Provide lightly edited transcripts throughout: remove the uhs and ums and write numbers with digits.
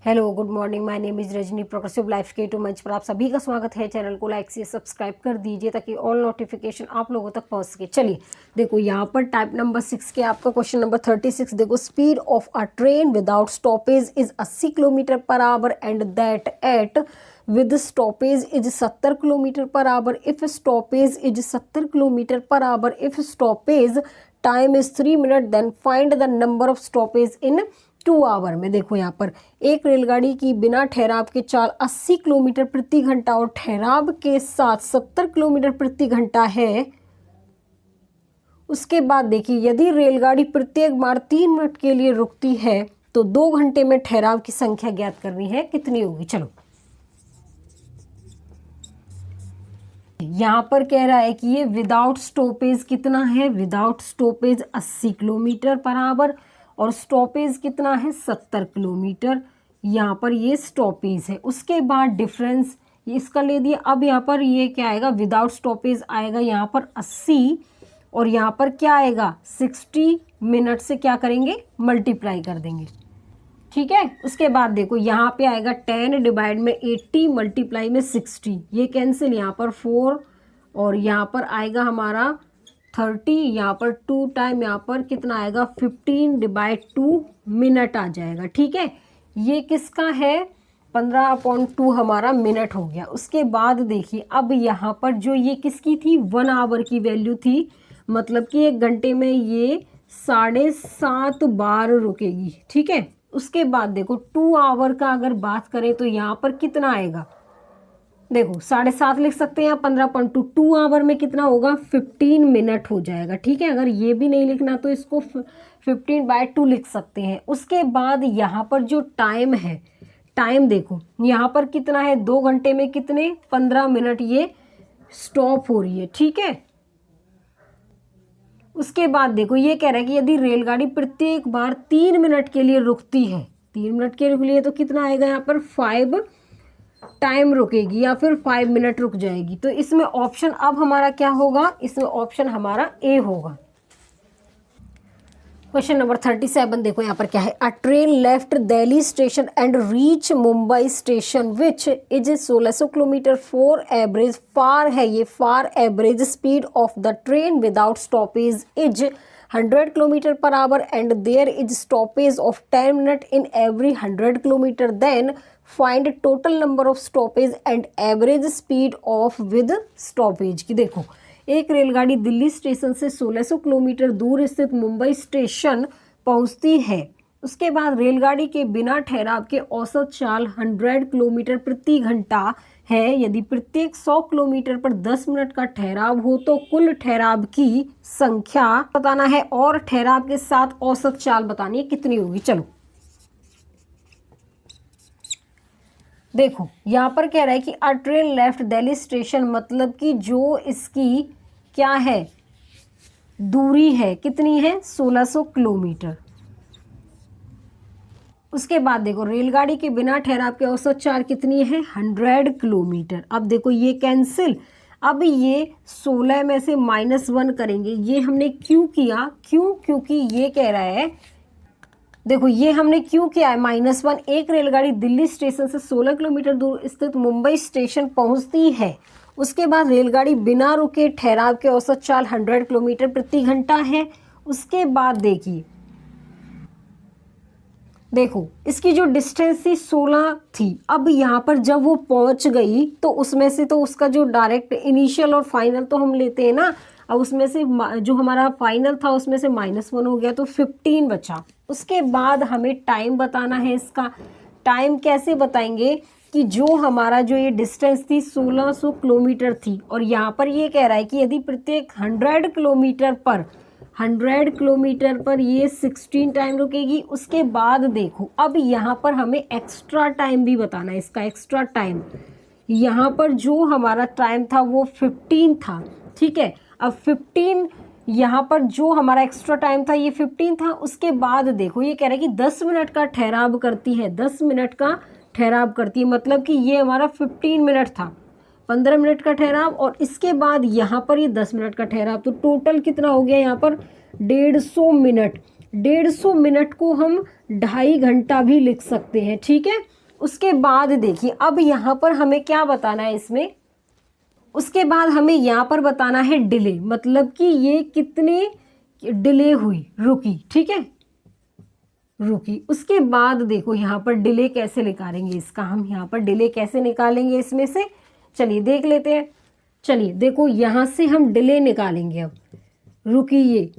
Hello good morning, my name is Rajni. Progressive life के to मंच पर आप सभी का स्वागत है। चैनल को लाइक से सब्सक्राइब कर दीजिए ताकि ऑल नोटिफिकेशन आप लोगों तक पहुंच सके। चलिए देखो यहाँ पर टाइप नंबर 6 के आपका क्वेश्चन नंबर 36 देखो। Speed of a train without stoppage is 80 kilometre per hour and that at with stoppage is 70 kilometre per hour. If stoppage is 70 kilometre per hour, if stoppage time is 3 minute, then find the number of stoppage in 2 hour में। देखो यहाँ पर एक रेलगाड़ी की बिना ठहराव के चाल 80 किलोमीटर प्रति घंटा और ठहराव के साथ 70 किलोमीटर प्रति घंटा है। उसके बाद देखिए यदि रेलगाड़ी प्रत्येक बार 3 मिनट के लिए रुकती है तो 2 घंटे में ठहराव की संख्या ज्ञात करनी है, कितनी होगी। चलो यहाँ पर कह रहा है कि ये विदाउट स्टॉपेज कितना है, without stoppage 80 kilometre per our और स्टॉपेज कितना है 70 किलोमीटर। यहाँ पर ये स्टॉपेज है। उसके बाद डिफरेंस इसका ले दिया। अब यहाँ पर ये क्या आएगा, विदाउट स्टॉपेज आएगा यहाँ पर 80 और यहाँ पर क्या आएगा 60 मिनट से क्या करेंगे मल्टीप्लाई कर देंगे, ठीक है। उसके बाद देखो यहाँ पे आएगा 10 डिवाइड में 80 मल्टीप्लाई में 60, ये कैंसिल, यहाँ पर 4 और यहाँ पर आएगा हमारा 30, यहाँ पर 2 टाइम, यहाँ पर कितना आएगा 15 डिवाइड 2 मिनट आ जाएगा, ठीक है। ये किसका है 15/2 हमारा मिनट हो गया। उसके बाद देखिए अब यहाँ पर जो ये किसकी थी 1 आवर की वैल्यू थी, मतलब कि 1 घंटे में ये 7.5 बार रुकेगी, ठीक है। उसके बाद देखो 2 आवर का अगर बात करें तो यहाँ पर कितना आएगा, देखो 7.5 लिख सकते हैं या 15/2, 2 आवर में कितना होगा 15 मिनट हो जाएगा, ठीक है। अगर ये भी नहीं लिखना तो इसको 15/2 लिख सकते हैं। उसके बाद यहाँ पर जो टाइम है, टाइम देखो यहाँ पर कितना है 2 घंटे में कितने 15 मिनट ये स्टॉप हो रही है, ठीक है। उसके बाद देखो ये कह रहा है कि यदि रेलगाड़ी प्रत्येक बार 3 मिनट के लिए रुकती है, 3 मिनट के लिए तो कितना आएगा यहाँ पर 5 टाइम रुकेगी या फिर 5 मिनट रुक जाएगी। तो इसमें ऑप्शन अब हमारा क्या होगा, इसमें ऑप्शन हमारा ए होगा। क्वेश्चन नंबर 37 देखो यहाँ पर क्या है। A train left Delhi station and reach Mumbai station which is 1600 kilometre for average. For है ये, for average speed of the train without stoppage is 100 kilometre per hour and there is stoppage of 10 minute in every 100 kilometre. Then find total number of stoppage and average speed of with stoppage की। देखो एक रेलगाड़ी Delhi station से 1600 kilometre दूर स्थित Mumbai station पहुंचती है। उसके बाद रेलगाड़ी के बिना ठहराव के औसत चाल 100 किलोमीटर प्रति घंटा है। यदि प्रत्येक 100 किलोमीटर पर 10 मिनट का ठहराव हो तो कुल ठहराव की संख्या बताना है और ठहराव के साथ औसत चाल बतानी है, कितनी होगी। चलो देखो यहाँ पर कह रहा है कि अ ट्रेन लेफ्ट दिल्ली स्टेशन, मतलब कि जो इसकी क्या है दूरी है, कितनी है 1600 किलोमीटर। उसके बाद देखो रेलगाड़ी के बिना ठहराव के औसत चाल कितनी है 100 किलोमीटर। अब देखो ये कैंसिल, अब ये 16 में से -1 करेंगे। ये हमने क्यों किया, क्योंकि ये कह रहा है, देखो ये हमने क्यों किया है -1। एक रेलगाड़ी दिल्ली स्टेशन से 16 किलोमीटर दूर स्थित मुंबई स्टेशन पहुंचती है। उसके बाद रेलगाड़ी बिना रुके ठहराव के औसत चाल 100 किलोमीटर प्रति घंटा है। उसके बाद देखो इसकी जो डिस्टेंस थी 16 थी। अब यहाँ पर जब वो पहुंच गई तो उसमें से तो उसका जो डायरेक्ट इनिशियल और फाइनल तो हम लेते हैं ना, अब उसमें से जो हमारा फाइनल था उसमें से -1 हो गया तो 15 बचा। उसके बाद हमें टाइम बताना है। इसका टाइम कैसे बताएंगे कि जो हमारा जो ये डिस्टेंस थी 1600 किलोमीटर थी और यहाँ पर ये कह रहा है कि यदि प्रत्येक 100 किलोमीटर पर ये 16 टाइम रुकेगी। उसके बाद देखो अब यहाँ पर हमें एक्स्ट्रा टाइम भी बताना है। इसका एक्स्ट्रा टाइम यहाँ पर जो हमारा टाइम था वो 15 था, ठीक है। अब 15 यहाँ पर जो हमारा एक्स्ट्रा टाइम था ये 15 था। उसके बाद देखो ये कह रहा है कि 10 मिनट का ठहराव करती है, 10 मिनट का ठहराव करती है, मतलब कि ये हमारा 15 मिनट था, 15 मिनट का ठहराव और इसके बाद यहाँ पर ये 10 मिनट का ठहराव, तो टोटल कितना हो गया यहाँ पर 150 मिनट। 150 मिनट को हम 2.5 घंटा भी लिख सकते हैं, ठीक है। उसके बाद देखिए अब यहाँ पर हमें क्या बताना है इसमें, उसके बाद हमें यहाँ पर बताना है डिले, मतलब कि ये कितने डिले हुई, रुकी, ठीक है, रुकी। उसके बाद देखो यहाँ पर डिले कैसे निकालेंगे इसका, हम यहाँ पर डिले कैसे निकालेंगे इसमें से, चलिए देख लेते हैं। चलिए देखो यहाँ से हम डिले निकालेंगे। अब रुकी, ये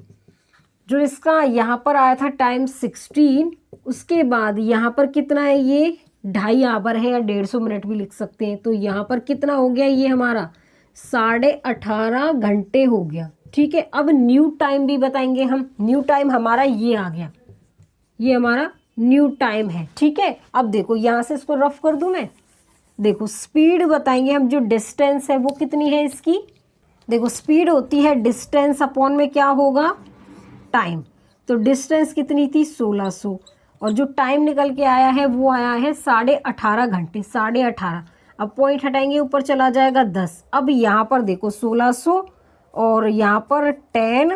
जो इसका यहाँ पर आया था टाइम 16, उसके बाद यहाँ पर कितना है, ये 2.5 आवर है या 150 मिनट भी लिख सकते हैं। तो यहाँ पर कितना हो गया, ये हमारा 18.5 घंटे हो गया, ठीक है। अब न्यू टाइम भी बताएंगे हम, न्यू टाइम हमारा ये आ गया, ये हमारा न्यू टाइम है, ठीक है। अब देखो यहाँ से इसको रफ कर दूं मैं, देखो स्पीड बताएंगे हम, जो डिस्टेंस है वो कितनी है इसकी, देखो स्पीड होती है डिस्टेंस अपॉन में क्या होगा, टाइम। तो डिस्टेंस कितनी थी 1600, और जो टाइम निकल के आया है वो आया है 18.5 घंटे, 18.5। अब पॉइंट हटाएंगे, ऊपर चला जाएगा 10। अब यहाँ पर देखो 1600 और यहाँ पर 10,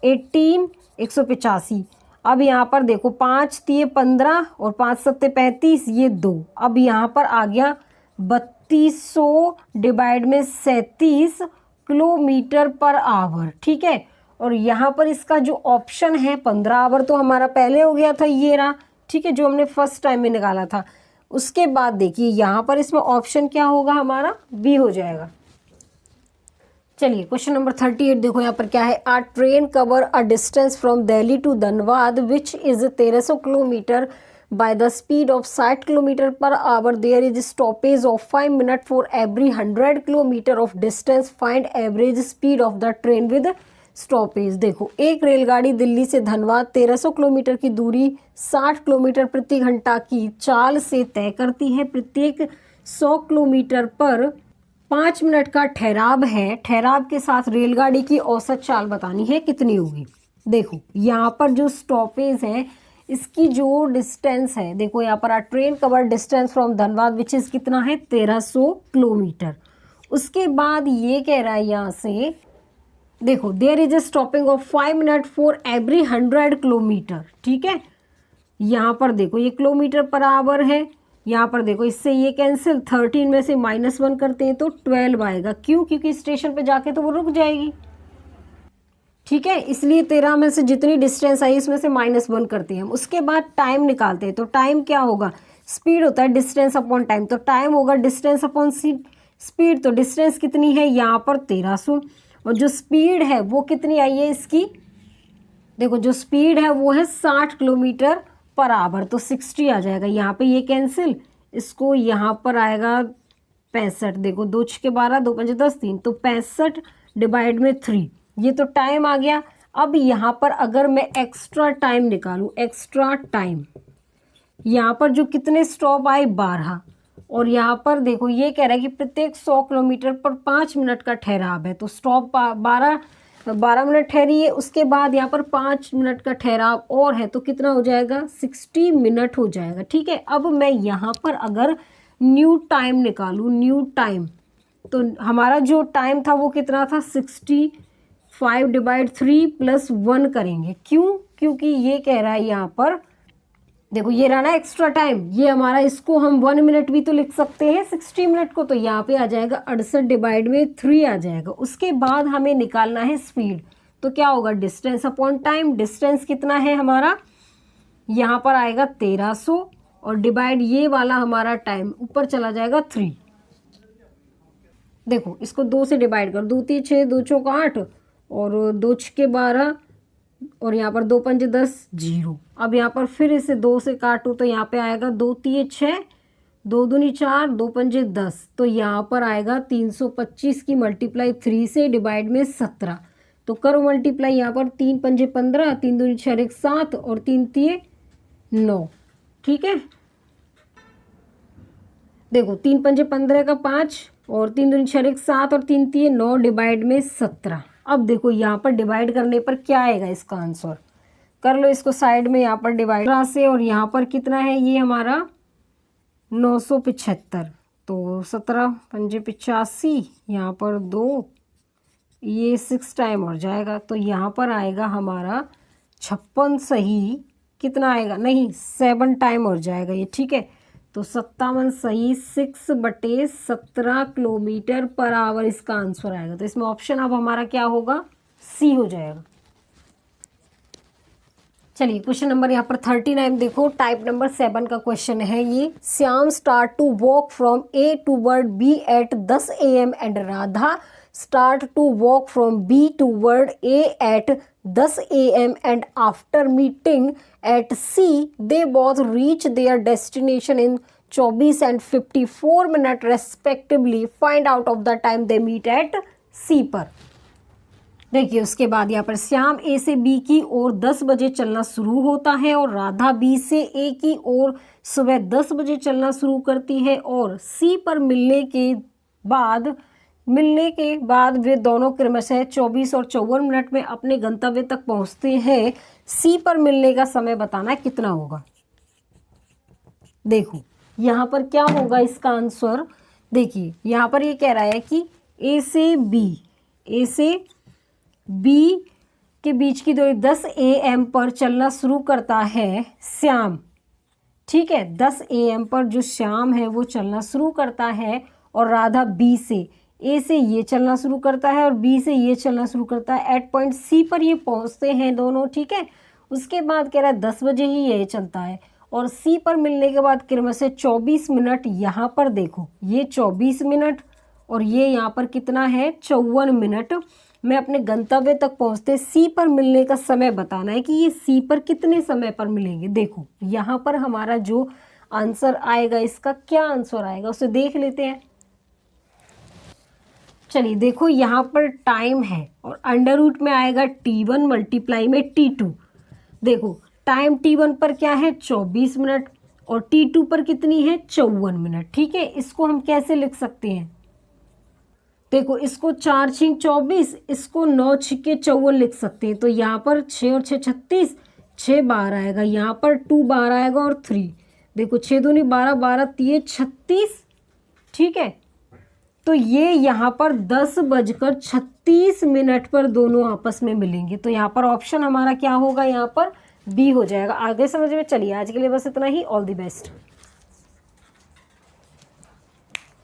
18, 185। अब यहाँ पर देखो 5 तिये 15 और 5 सत्ते 35, ये 2। अब यहाँ पर आ गया 3200 डिवाइड में 37 किलोमीटर पर आवर, ठीक है। और यहाँ पर इसका जो ऑप्शन है 15 आवर तो हमारा पहले हो गया था, ये रहा, ठीक है, जो हमने फर्स्ट टाइम में निकाला था। उसके बाद देखिए यहाँ पर इसमें ऑप्शन क्या होगा, हमारा बी हो जाएगा। चलिए क्वेश्चन नंबर 38 देखो यहाँ पर क्या है, a train cover a distance from Delhi to Dhanbad which is 1300 kilometre by the speed of 60 kilometre per hour, there is stoppage of 5 minutes for every 100 kilometre of distance, find average speed of the train with stoppage। देखो एक रेलगाड़ी दिल्ली से Dhanbad 1300 kilometre की दूरी 60 kilometre प्रति घंटा की चाल से तय करती है। प्रत्येक 100 किलोमीटर पर 5 मिनट का ठहराव है, ठहराव के साथ रेलगाड़ी की औसत चाल बतानी है, कितनी होगी। देखो यहाँ पर जो स्टॉपेज है इसकी जो डिस्टेंस है, देखो यहाँ पर train cover distance from Dhanbad which is कितना है 1300 किलोमीटर। उसके बाद ये कह रहा है यहाँ से, देखो there is a stopping of 5 minute for every 100 kilometre, ठीक है। यहाँ पर देखो ये किलोमीटर पर आवर है, यहाँ पर देखो इससे ये कैंसिल, 13 में से -1 करते हैं तो 12 आएगा, क्यों, क्योंकि स्टेशन पे जाके तो वो रुक जाएगी, ठीक है, इसलिए 13 में से जितनी डिस्टेंस आई इसमें से -1 करते हैं हम। उसके बाद टाइम निकालते हैं, तो टाइम क्या होगा, स्पीड होता है डिस्टेंस अपॉन टाइम, तो टाइम होगा डिस्टेंस अपॉन स्पीड। तो डिस्टेंस कितनी है यहाँ पर 1300, और जो स्पीड है वो कितनी आई है इसकी, देखो जो स्पीड है वो है 60 किलोमीटर पर आवर, तो 60 आ जाएगा। यहाँ पे ये कैंसिल, इसको यहाँ पर आएगा 65, देखो 2 6 12 2 5 10 3, तो 65 डिवाइड में 3, ये तो टाइम आ गया। अब यहाँ पर अगर मैं एक्स्ट्रा टाइम निकालूं, एक्स्ट्रा टाइम, यहाँ पर जो कितने स्टॉप आए 12, और यहाँ पर देखो ये कह रहा है कि प्रत्येक 100 किलोमीटर पर 5 मिनट का ठहराव है, तो स्टॉप 12 मिनट ठहरी है। उसके बाद यहाँ पर 5 मिनट का ठहराव और है, तो कितना हो जाएगा 60 मिनट हो जाएगा, ठीक है। अब मैं यहाँ पर अगर न्यू टाइम निकालूं, न्यू टाइम, तो हमारा जो टाइम था वो कितना था 65 डिवाइड 3 + 1 करेंगे, क्यों, क्योंकि ये कह रहा है यहाँ पर, देखो ये रहा ना एक्स्ट्रा टाइम, ये हमारा, इसको हम 1 मिनट भी तो लिख सकते हैं 60 मिनट को, तो यहाँ पे आ जाएगा 68 डिवाइड में 3 आ जाएगा। उसके बाद हमें निकालना है स्पीड, तो क्या होगा डिस्टेंस अपॉन टाइम, डिस्टेंस कितना है हमारा, यहाँ पर आएगा 1300 और डिवाइड ये वाला हमारा टाइम ऊपर चला जाएगा 3। देखो इसको 2 से डिवाइड कर, 2 3 6 2 चौक 8 और 2 6 12 और यहाँ पर 2 5 10 0। अब यहाँ पर फिर इसे 2 से काटूँ तो यहाँ पे आएगा 2 3 6 2 दूनी 4 2 5 10, तो यहाँ पर आएगा 325 की मल्टीप्लाई 3 से डिवाइड में 17, तो करो मल्टीप्लाई, यहाँ पर 3 5 15 3 दूनी 6 1 7 और 3 3 9, ठीक है। देखो 3 5 15 का 5 और 3 दूनी 6 1 7 और 3 3 9 डिवाइड में 17। अब देखो यहाँ पर डिवाइड करने पर क्या आएगा इसका आंसर, कर लो इसको साइड में, यहाँ पर डिवाइड से, और यहाँ पर कितना है ये हमारा 975, तो 17 5 85, यहाँ पर 2, ये 6 टाइम और जाएगा, तो यहाँ पर आएगा हमारा 56 सही कितना आएगा, नहीं 7 टाइम और जाएगा ये, ठीक है। तो 57 सही 6/17 किलोमीटर पर आवर इसका आंसर आएगा। तो इसमें ऑप्शन अब हमारा क्या होगा, सी हो जाएगा। चलिए क्वेश्चन नंबर यहाँ पर 39 देखो, टाइप नंबर 7 का क्वेश्चन है ये। Shyam start to walk from A toward B at 10 AM and Radha start to walk from B toward A at 10 AM and after meeting at C they both reach their destination in 24 and 54 minutes respectively. Find out of the time they meet at C पर। देखिए उसके बाद यहाँ पर श्याम ए से B की ओर 10 बजे चलना शुरू होता है और राधा बी से ए की ओर सुबह 10 बजे चलना शुरू करती है और सी पर मिलने के बाद वे दोनों क्रमशः 24 और 54 मिनट में अपने गंतव्य तक पहुंचते हैं। सी पर मिलने का समय बताना है कितना होगा। देखो यहाँ पर क्या होगा इसका आंसर, देखिए यहाँ पर ये कह रहा है कि ए से बी के बीच की दूरी 10 AM पर चलना शुरू करता है श्याम, ठीक है। 10 AM पर जो श्याम है वो चलना शुरू करता है और राधा बी से, ए से ये चलना शुरू करता है और बी से ये चलना शुरू करता है। एट पॉइंट सी पर ये पहुंचते हैं दोनों, ठीक है। उसके बाद कह रहा है 10 बजे ही ये चलता है और सी पर मिलने के बाद क्रमशः 24 मिनट, यहाँ पर देखो ये 24 मिनट और ये यहाँ पर कितना है 54 मिनट में अपने गंतव्य तक पहुँचते। सी पर मिलने का समय बताना है कि ये सी पर कितने समय पर मिलेंगे। देखो यहाँ पर हमारा जो आंसर आएगा, इसका क्या आंसर आएगा उसे देख लेते हैं। चलिए देखो यहाँ पर टाइम है और अंडर रूट में आएगा T1 मल्टीप्लाई में T2। देखो टाइम T1 पर क्या है 24 मिनट और T2 पर कितनी है 54 मिनट, ठीक है। इसको हम कैसे लिख सकते हैं, देखो इसको 4 6 24, इसको 9 6 54 लिख सकते हैं। तो यहाँ पर 6 और 6 36, 6 12 आएगा, यहाँ पर 2 12 आएगा और 3, देखो 6 दूनी 12, 12 3 36, ठीक है। तो ये यहाँ पर 10:36 पर दोनों आपस में मिलेंगे। तो यहाँ पर ऑप्शन हमारा क्या होगा, यहाँ पर बी हो जाएगा। आगे समझ में, चलिए आज के लिए बस इतना ही। All the best.